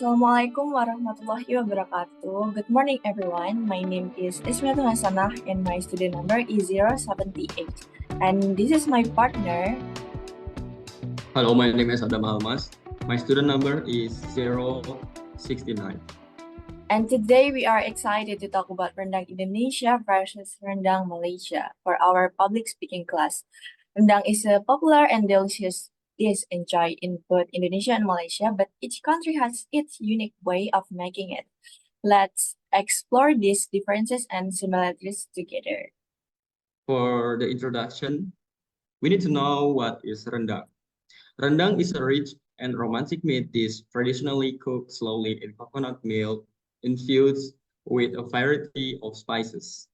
Assalamualaikum warahmatullahi wabarakatuh. Good morning, everyone. My name is Ismail Hasanah, and my student number is 078. And this is my partner. Hello, my name is Adam Almas. My student number is 069. And today we are excited to talk about Rendang Indonesia versus Rendang Malaysia for our public speaking class. Rendang is a popular and delicious dish enjoyed in both Indonesia and Malaysia, but each country has its unique way of making it. Let's explore these differences and similarities together. For the introduction, we need to know what is rendang. Rendang is a rich and romantic meat dish traditionally cooked slowly in coconut milk, infused with a variety of spices.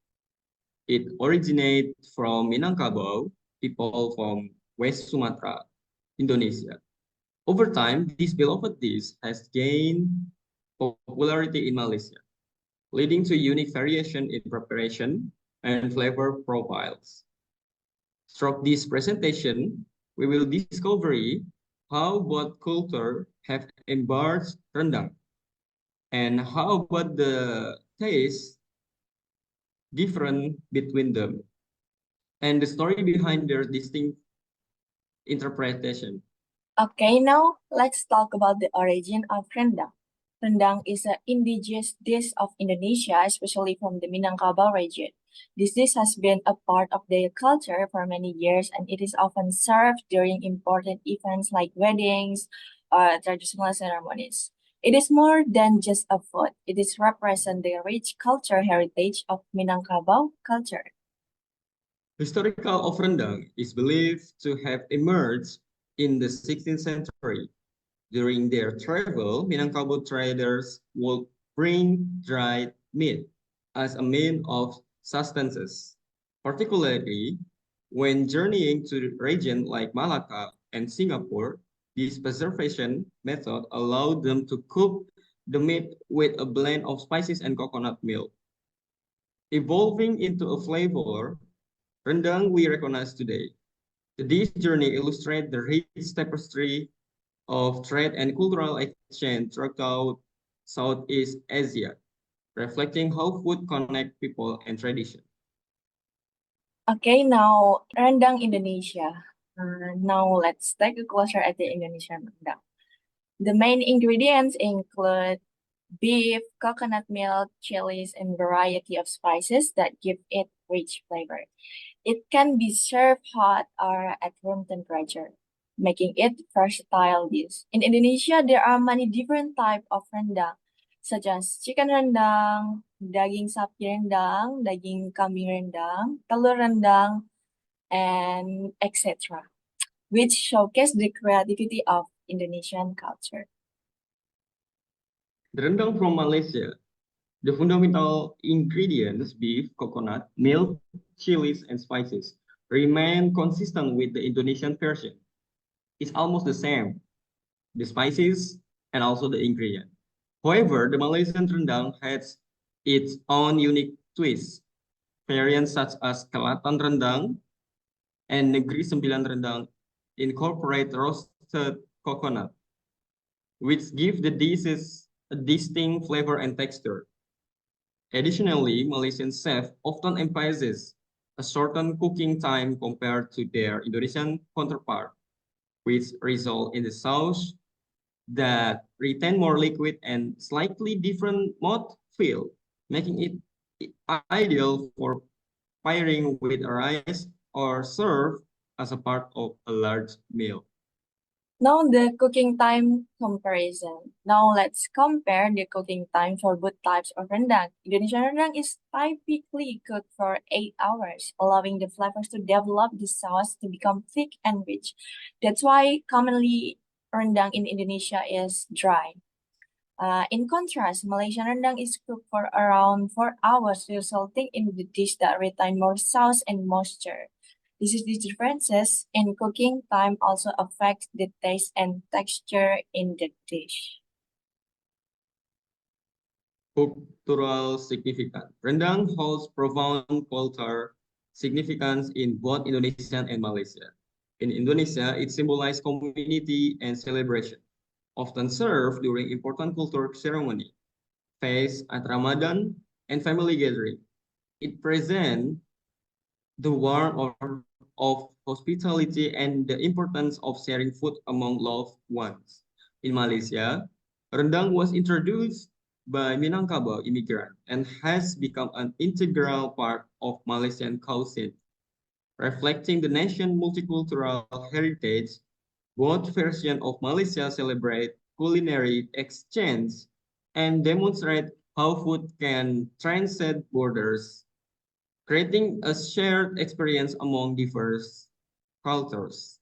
It originates from Minangkabau, people from West Sumatra, Indonesia. Over time, this beloved dish has gained popularity in Malaysia, leading to unique variation in preparation and flavor profiles. Throughout this presentation, we will discover how both cultures have embraced rendang and how about the taste different between them and the story behind their distinct interpretation. Okay, now let's talk about the origin of rendang. Rendang is an indigenous dish of Indonesia, especially from the Minangkabau region. This dish has been a part of their culture for many years, and it is often served during important events like weddings or traditional ceremonies. It is more than just a food. It is represent the rich culture heritage of Minangkabau culture. Historical of rendang is believed to have emerged in the 16th century. During their travel, Minangkabau traders would bring dried meat as a means of sustenance, particularly when journeying to regions like Malacca and Singapore. This preservation method allowed them to cook the meat with a blend of spices and coconut milk, evolving into a flavor rendang we recognize today. This journey illustrates the rich tapestry of trade and cultural exchange throughout Southeast Asia, reflecting how food connects people and tradition. Okay, now rendang Indonesia. Now let's take a closer at the Indonesian rendang. The main ingredients include beef, coconut milk, chilies, and variety of spices that give it rich flavor. It can be served hot or at room temperature, making it versatile dish. In Indonesia, there are many different types of rendang, such as chicken rendang, daging sapi rendang, daging kambing rendang, telur rendang, and etc., which showcase the creativity of Indonesian culture. The rendang from Malaysia, the fundamental ingredients, beef, coconut, milk, chilies, and spices, remain consistent with the Indonesian version. It's almost the same, the spices and also the ingredient. However, the Malaysian rendang has its own unique twist. Variants such as Kelatan rendang and Negeri Sembilan rendang incorporate roasted coconut, which give the dishes a distinct flavor and texture. Additionally, Malaysian chefs often emphasize a shortened cooking time compared to their Indonesian counterpart, which result in the sauce that retain more liquid and slightly different mouthfeel, making it ideal for pairing with rice or served as a part of a large meal. Now the cooking time comparison. Now let's compare the cooking time for both types of rendang. Indonesian rendang is typically cooked for 8 hours, allowing the flavors to develop the sauce to become thick and rich. That's why commonly rendang in Indonesia is dry. In contrast, Malaysian rendang is cooked for around 4 hours, resulting in the dish that retain more sauce and moisture. These differences in cooking time also affect the taste and texture in the dish. Cultural significance. Rendang holds profound cultural significance in both Indonesia and Malaysia. In Indonesia, it symbolizes community and celebration, often served during important cultural ceremony, feast at Ramadan, and family gathering. It presents the warmth of hospitality and the importance of sharing food among loved ones. In Malaysia, rendang was introduced by Minangkabau immigrant and has become an integral part of Malaysian cuisine, reflecting the nation's multicultural heritage. Both versions of Malaysia celebrate culinary exchange and demonstrate how food can transcend borders, creating a shared experience among diverse cultures.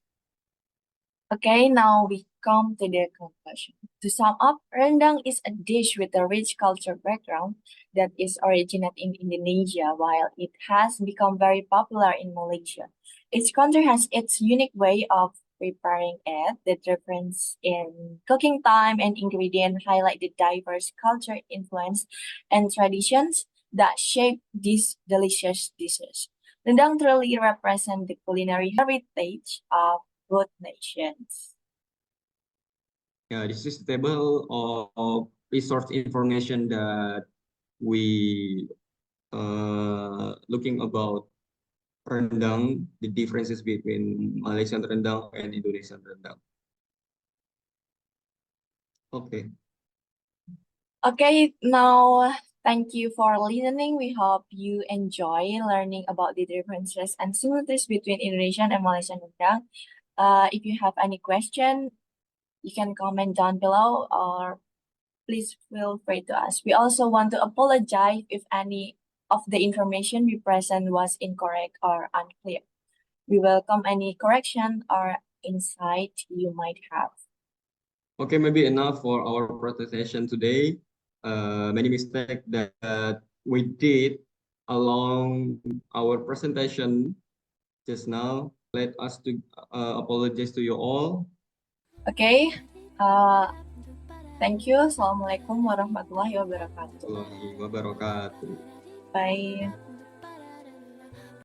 Okay, now we come to the conclusion. To sum up, rendang is a dish with a rich cultural background that is originated in Indonesia, while it has become very popular in Malaysia. Each country has its unique way of preparing it. The difference in cooking time and ingredient highlight the diverse culture influence and traditions that shape these delicious dishes. Rendang truly represents the culinary heritage of both nations. Yeah, this is the table of resource information that we looking about rendang, the differences between Malaysian rendang and Indonesian rendang. Okay. Okay, now thank you for listening. We hope you enjoy learning about the differences and similarities between Indonesian and Malaysian rendang. If you have any question, you can comment down below or please feel free to ask. We also want to apologize if any of the information we present was incorrect or unclear. We welcome any correction or insight you might have. Okay, maybe enough for our presentation today. Many mistakes that we did along our presentation just now. Let us to apologize to you all. Okay. Uh, Thank you. Assalamualaikum warahmatullahi wabarakatuh. Warahmatullahi wabarakatuh. Bye.